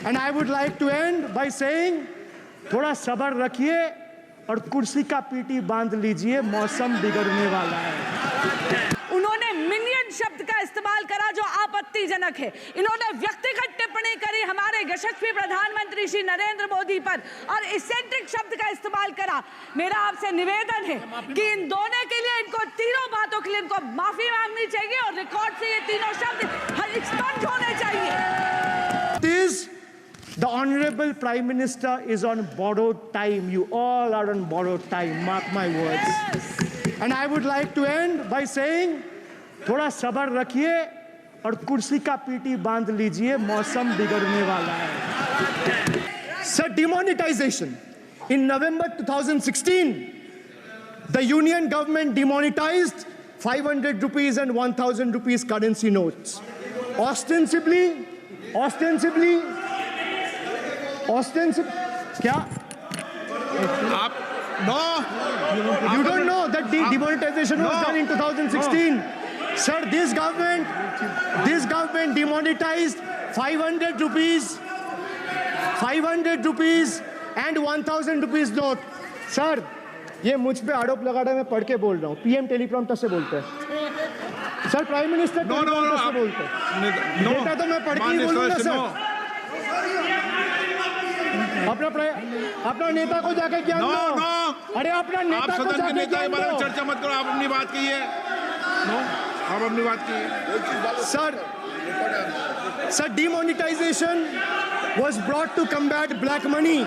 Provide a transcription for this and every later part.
And I would like to end by saying, थोड़ा सब्र रखिए और कुर्सी का पीटी बांध लीजिए, मौसम बिगड़ने वाला है। उन्होंने मिनियन शब्द का इस्तेमाल करा जो आपत्तिजनक है। इन्होंने व्यक्तिगत टिप्पणी करी हमारे यशस्वी प्रधानमंत्री श्री नरेंद्र मोदी पर और इसेंट्रिक शब्द का इस्तेमाल करा। मेरा आपसे निवेदन है कि इन दोनों के लिए, इनको तीनों बातों के लिए इनको माफी मांगनी चाहिए और रिकॉर्ड से ये तीनों शब्द एक्सपंज होने चाहिए। The Honorable Prime Minister is on borrowed time. You all are on borrowed time. Mark my words. Yes. And I would like to end by saying, थोड़ा सब्र रखिए और कुर्सी का पीटी बांध लीजिए, मौसम बिगड़ने वाला है। Sir, demonetization. In November 2016, the Union government demonetized 500 rupees and 1000 rupees currency notes. Ostensibly, क्या? आप no. You don't know that the demonetization was done in 2016. Sir, this government demonetized 500 rupees and 1000 rupees note. Sir, ये मुझ पे आरोप लगा रहे हैं, मैं पढ़ के बोल रहा हूँ। पीएम टेलीप्रॉम्प्टर से बोलते हैं। सर, प्राइम मिनिस्टर टेलीप्रॉम्प्टर से बोलते हैं। डेटा तो मैं पढ़ के ही बोलूँगा सर। अपना नेता को जाके ज्ञान दो। अरे अपना नेता को जाके ज्ञान दो। चर्चा मत करो, आप अपनी बात कीजिए। आप अपनी बात कीजिए। Sir, demonetization was brought to combat black money.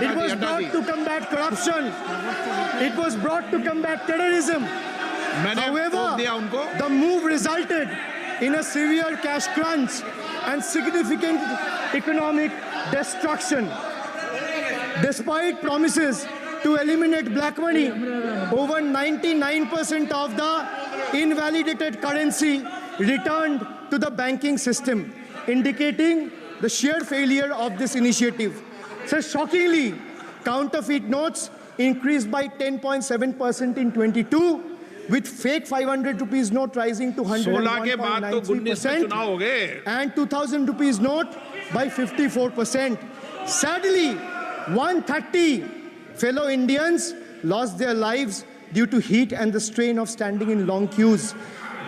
It was brought to combat corruption. It was brought to combat terrorism. However, the move resulted in a severe cash crunch and significant economic destruction. Despite promises to eliminate black money, over 99% of the invalidated currency returned to the banking system, indicating the sheer failure of this initiative. So shockingly, counterfeit notes increased by 10.7% in 22, with fake 500 rupees note rising to 101.93% and 2000 rupees note by 54%. Sadly, 130 fellow Indians lost their lives due to heat and the strain of standing in long queues,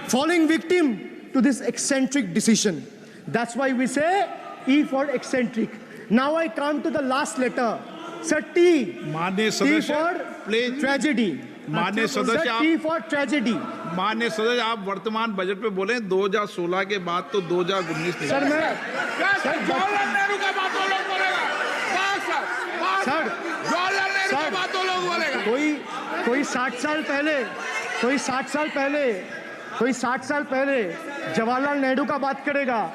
falling victim to this eccentric decision. That's why we say E for eccentric. Now I come to the last letter. Sir, T. T for tragedy. माननीय सदस्य, T for tragedy. माननीय सदस्य, आप वर्तमान budget पे बोले 2016 के बाद तो 2019 नहीं। सर मैं जवाहरलाल नेहरू का बात तो लोग बोलेगा। सर जवाहरलाल नेहरू का बात तो लोग बोलेगा। कोई 60 साल पहले जवाहरलाल नेहरू का बात करेगा,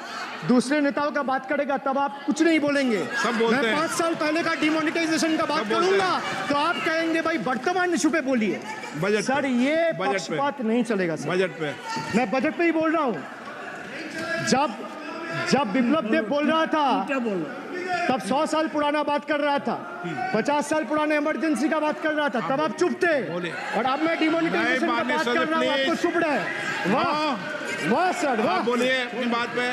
दूसरे नेताओं का बात करेगा, तब आप कुछ नहीं बोलेंगे। सब बोलते हैं। मैं 5 साल पहले का डिमोनेटाइजेशन का बात करूंगा तो आप कहेंगे भाई वर्तमान इशू पे बोलिए। सर ये पक्षपात नहीं चलेगा सर। बजट पे मैं बजट पे ही बोल रहा हूँ। जब बिप्लब देव बोल रहा था तब 100 साल पुराना बात कर रहा था, 50 साल पुराने इमरजेंसी का बात कर रहा था, तब आप चुप थे। और अब मैं डिमोनेटाइजेशन का बात कर रहा हूँ, आपको चुप रहे। वाह सर, वाह। बोलिए अपनी बात पे।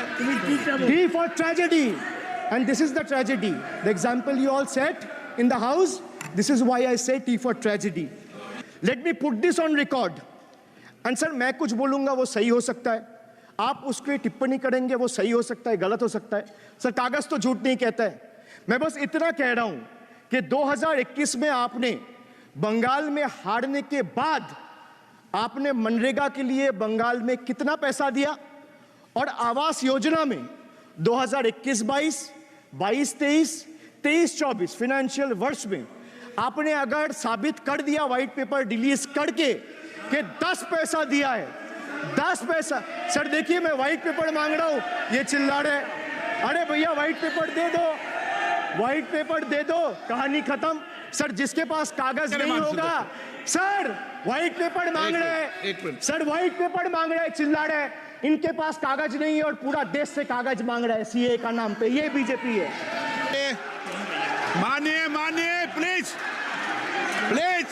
T for tragedy, and this is the tragedy. The example you all set in the house, this is why I say T for tragedy. Let me put this on record. And sir, मैं कुछ बोलूंगा वो सही हो सकता है, आप उसके टिप्पणी करेंगे वो सही हो सकता है, गलत हो सकता है। सर कागज तो झूठ नहीं कहता है। मैं बस इतना कह रहा हूं कि 2021 में आपने बंगाल में हारने के बाद आपने मनरेगा के लिए बंगाल में कितना पैसा दिया, और आवास योजना में 2021-22, 22-23, 23-24 फाइनेंशियल वर्ष में आपने अगर साबित कर दिया व्हाइट पेपर रिलीज करके कि 10 पैसा दिया है, 10 पैसा। सर देखिए मैं व्हाइट पेपर मांग रहा हूं, ये चिल्ला रहे, अरे भैया व्हाइट पेपर दे दो, व्हाइट पेपर दे दो, कहानी खत्म। सर जिसके पास कागज नहीं होगा, सर व्हाइट पेपर मांग रहे, सर व्हाइट पेपर मांग रहे, चिल्ला रहे, इनके पास कागज नहीं है और पूरा देश से कागज मांग रहा है सीए का नाम पे। ये बीजेपी है। मानिए please please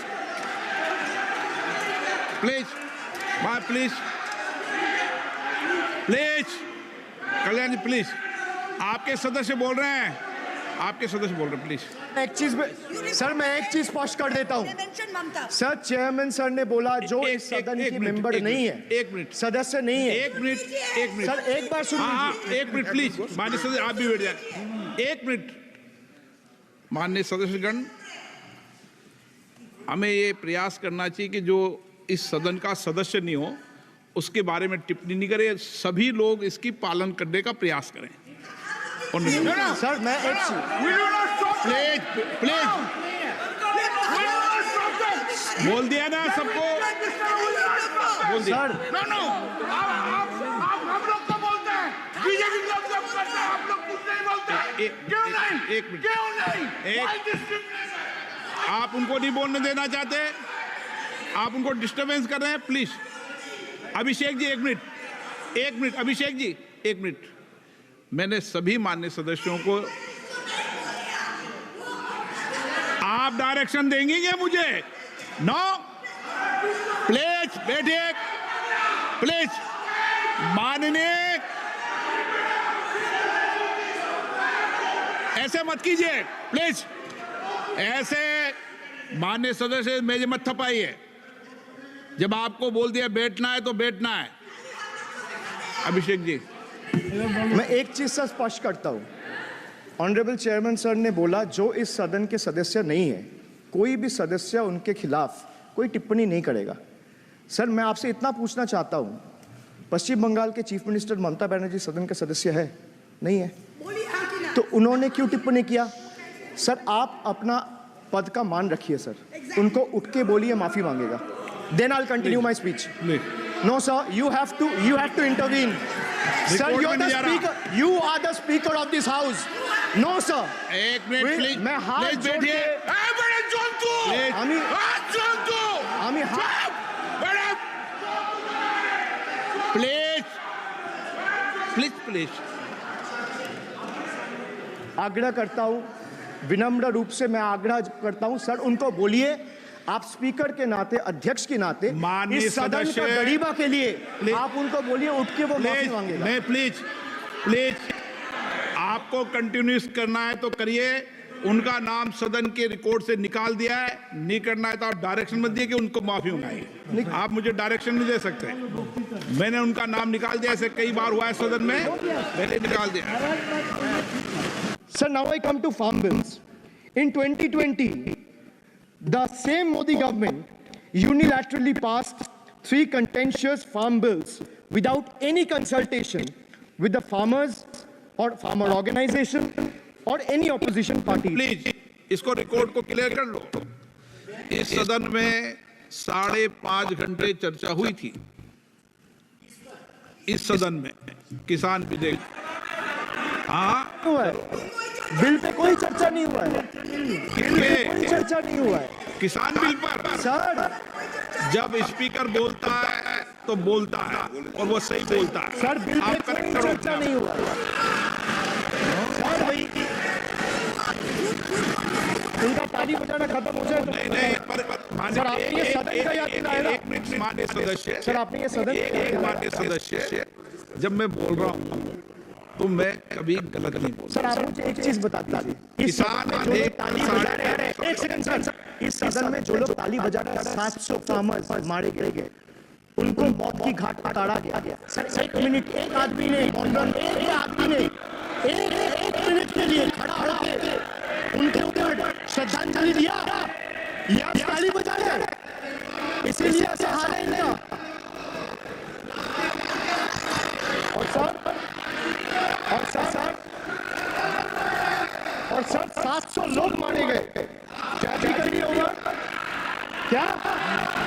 please please please Kalyan ji please आपके सदस्य बोल रहे हैं, आपके सदस्य बोल रहे हैं, प्लीज। एक चीज सर, मैं एक चीज स्पष्ट कर देता हूँ सर। चेयरमैन सर ने बोला जो इस सदन की मेंबर नहीं है, एक मिनट, सदस्य नहीं है। एक मिनट सर, एक बार सुन हाँ, लीजिए। एक मिनट प्लीज, माननीय सदस्य आप भी बैठ जाए, एक मिनट। माननीय सदस्यगण, हमें ये प्रयास करना चाहिए कि जो इस सदन का सदस्य नहीं हो उसके बारे में टिप्पणी नहीं करें, सभी लोग इसकी पालन करने का प्रयास करें। और सर मैं एक चीज, प्लीज प्लीज बोल दिया ना सबको, बोल दिया। सर नो नो, आप हम लोग को बोलते हैं, बीजेपी लोग जब करते हैं आप लोग कुछ नहीं बोलते। क्यों नहीं? एक मिनट, क्यों नहीं? एक- Why discrimination? आप उनको नहीं बोलने देना चाहते, आप उनको डिस्टरबेंस कर रहे हैं, प्लीज। अभिषेक जी एक मिनट, एक मिनट, अभिषेक जी एक मिनट। मैंने सभी माननीय सदस्यों को, आप डायरेक्शन देंगे क्या मुझे? नो, प्लीज बैठिए, प्लीज। माननीय, ऐसे मत कीजिए प्लीज, ऐसे माननीय सदस्य मेरे मत थपाइए। जब आपको बोल दिया बैठना है तो बैठना है। अभिषेक जी, मैं एक चीज से स्पष्ट करता हूँ। ऑनरेबल चेयरमैन सर ने बोला जो इस सदन के सदस्य नहीं है, कोई भी सदस्य उनके खिलाफ कोई टिप्पणी नहीं करेगा। सर मैं आपसे इतना पूछना चाहता हूँ, पश्चिम बंगाल के चीफ मिनिस्टर ममता बनर्जी सदन के सदस्य है? नहीं है, तो उन्होंने क्यों टिप्पणी किया? सर आप अपना पद का मान रखिए सर, उनको उठ के बोलिए माफी मांगेगा। Then I will continue my speech. No sir, you have to intervene. Sir, you're the speaker. You are the speaker of this house. No sir. एक मिनट प्लीज, मैं हाथ प्लीज जोड़ बैठिए। के बड़े जंतु, प्लीज, हाथ जंतु, আমি হাত बड़े प्लीज प्लीज प्लीज। आग्रह करता हूँ, विनम्र रूप से मैं आग्रह करता हूँ सर, उनको बोलिए आप स्पीकर के नाते, अध्यक्ष के नाते, माननीय इस सदन सदस्य, का गरिमा के लिए प्लीज, आप उनको बोलिए उठ के वो माफी प्लीज, मांगेगा। नहीं प्लीज प्लीज, आपको कंटिन्यूस करना है तो करिए। उनका नाम सदन के रिकॉर्ड से निकाल दिया है, नहीं करना है तो आप डायरेक्शन मत दिए कि उनको माफी मंगाइए। आप मुझे डायरेक्शन नहीं दे सकते। मैंने उनका नाम निकाल दिया, ऐसे कई बार हुआ है सदन में, मैंने निकाल दिया। Sir, now I come to farm bills. In 2020, the same Modi government unilaterally passed 3 contentious farm bills without any consultation with the farmers or farmer organization or any opposition party. Please इसको record को clear कर लो। इस सदन में 5.5 घंटे चर्चा हुई थी, इस सदन में किसान विधेयक। हाँ, हुआ है बिल पे कोई चर्चा नहीं हुआ है, कोई चर्चा नहीं हुआ है किसान बिल पर सर। जब स्पीकर बोलता है तो बोलता है और वो सही बोलता है। सर बिल पे आप कोई करेक्ट करो। चर्चा नहीं हुआ है सर। वही उनका ताली बजाना खत्म हो जाए तो नहीं नहीं, पर सर आपने ये सदन का याद दिलाया ना। एक मिनट माननीय सदस्य, सर आपने ये सदन एक माननीय सदस्य, जब मैं बोल रहा हूँ तो मैं कभी गलत नहीं बोल। सर आप मुझे एक चीज बता दीजिए, इस किसान सदन में जो लोग ताली बजा रहे हैं, एक सेकंड सर, इस सदन में जो लोग ताली बजा रहे हैं 700 फार्मर्स मारे गए, उनको मौत की घाट पर उतारा गया। सर एक मिनट, एक आदमी ने, एक आदमी ने एक मिनट के लिए खड़ा होकर उनके ऊपर श्रद्धांजलि दिया या ताली बजा रहे हैं, इसीलिए ऐसा हाल है इनका। और सर 700 लोग मारे गए, क्या ठीक नहीं होगा? क्या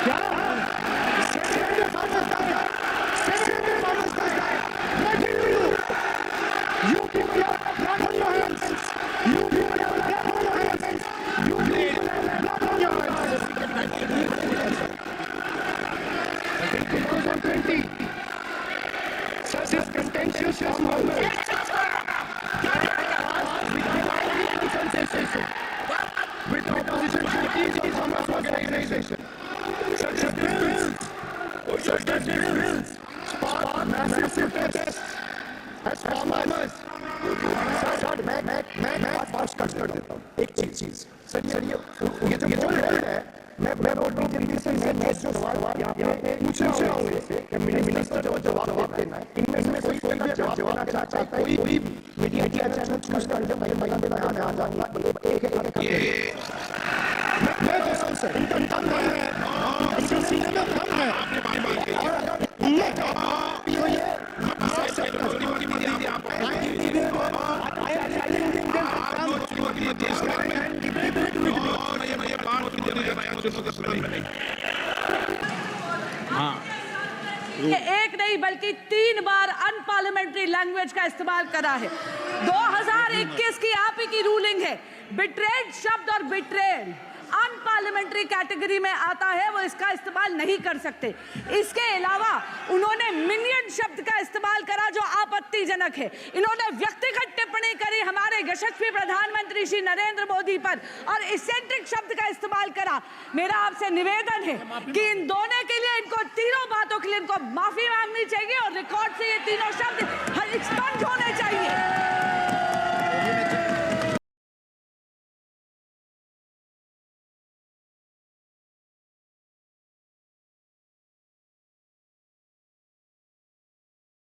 क्या You people have blood on your hands. You people have blood on your hands. You people have blood on your hands. In 2020, such as contentious farm movement, with opposition parties and farmers organization, such as bills sparked massive protests as farmers sir मैं बात कर देता हूँ एक चीज sir ये जो बोल रहे हैं मैं बहुत जल्दी से मैं जो सवाल यहाँ पे पूछ रहा हूँ इससे मिनिस्टर जवाब देना है इनमें कोई जवाब देना चाहता है कोई मीडिया चैनल चूज कर दे मैं आ जाऊंगा मैं कैसा हूँ सर इनका कम है सीने में कम है और अगर एक नहीं बल्कि 3 बार अनपार्लियामेंट्री लैंग्वेज का इस्तेमाल करा है। 2021 की आप ही की रूलिंग है। बिट्रेड शब्द और बिट्रेड अनपार्लियामेंट्री कैटेगरी में आता है, वो इसका इस्तेमाल नहीं कर सकते। इसके अलावा उन्होंने मिनियन शब्द का इस्तेमाल करा जो आपत्तिजनक है। इन्होंने व्यक्तिगत टिप्पणी करी हमारे यशस्वी प्रधानमंत्री श्री नरेंद्र मोदी पर और इसेंट्रिक शब्द का इस्तेमाल करा। मेरा आपसे निवेदन है कि इन दोनों के लिए, इनको तीनों बातों के लिए इनको माफी मांगनी चाहिए और रिकॉर्ड से ये तीनों शब्द एक्सपंज होने